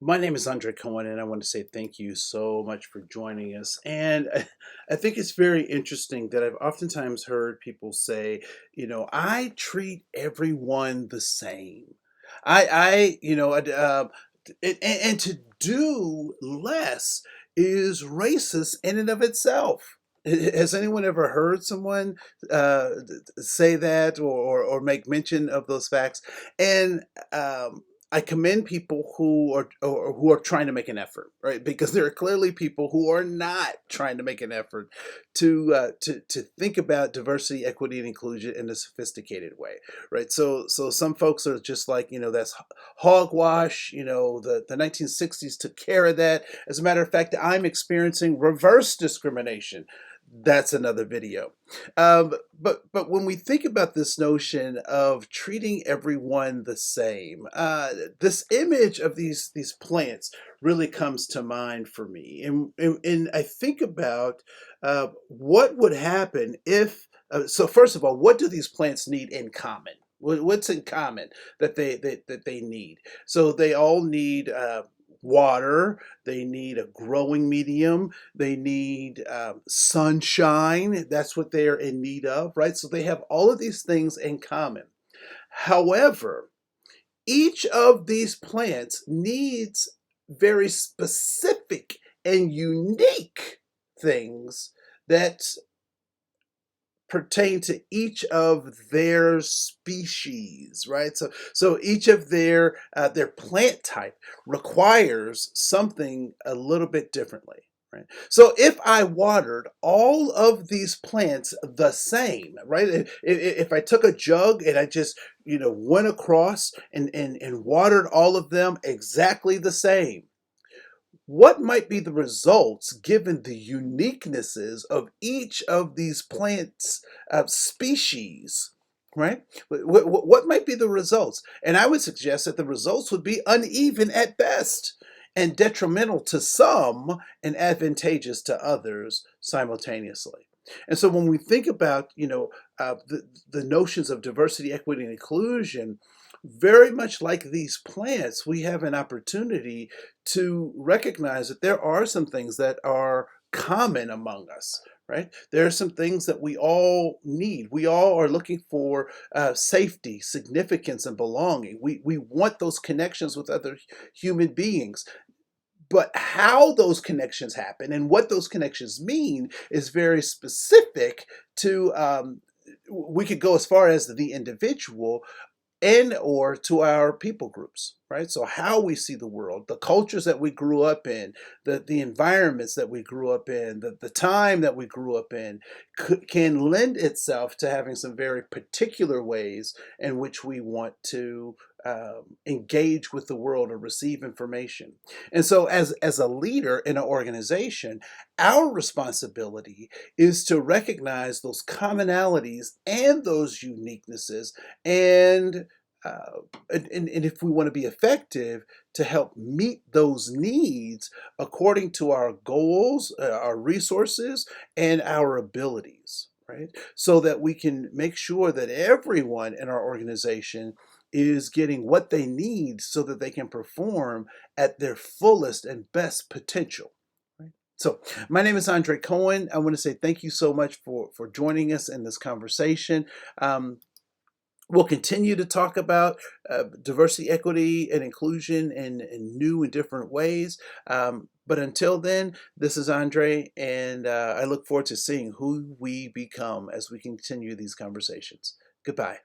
My name is Andre Koen, and I want to say thank you so much for joining us. And I think it's very interesting that I've oftentimes heard people say, I treat everyone the same. And to do less is racist in and of itself. Has anyone ever heard someone say that or make mention of those facts? And I commend people who are trying to make an effort, right? Because there are clearly people who are not trying to make an effort to think about diversity, equity, and inclusion in a sophisticated way, right? So some folks are just like, that's hogwash. The 1960s took care of that. As a matter of fact, I'm experiencing reverse discrimination. That's another video. But when we think about this notion of treating everyone the same, this image of these plants really comes to mind for me, and I think about what would happen if. So first of all, what do these plants need in common? What's in common that they need? So they all need water. They need a growing medium. They need sunshine. That's what they're in need of, right? So they have all of these things in common. However, each of these plants needs very specific and unique things that pertain to each of their species, right? So each of their plant type requires something a little bit differently, right? So if I watered all of these plants the same, right? If I took a jug and I just went across and watered all of them exactly the same, what might be the results given the uniquenesses of each of these plants species, right? What might be the results? And I would suggest that the results would be uneven at best and detrimental to some and advantageous to others simultaneously. And so when we think about, the notions of diversity, equity, and inclusion, very much like these plants, we have an opportunity to recognize that there are some things that are common among us, right? There are some things that we all need. We all are looking for safety, significance, and belonging. We want those connections with other human beings. But how those connections happen and what those connections mean is very specific to, we could go as far as the individual and or to our people groups, right? So how we see the world, the cultures that we grew up in, the environments that we grew up in, the time that we grew up in, can lend itself to having some very particular ways in which we want to engage with the world or receive information. And so as a leader in an organization, our responsibility is to recognize those commonalities and those uniquenesses, and and if we want to be effective, to help meet those needs according to our goals, our resources, and our abilities, right? So that we can make sure that everyone in our organization is getting what they need so that they can perform at their fullest and best potential. Right? So, my name is Andre Cohen. I want to say thank you so much for joining us in this conversation. We'll continue to talk about diversity, equity, and inclusion in new and different ways. But until then, this is Andre, and I look forward to seeing who we become as we continue these conversations. Goodbye.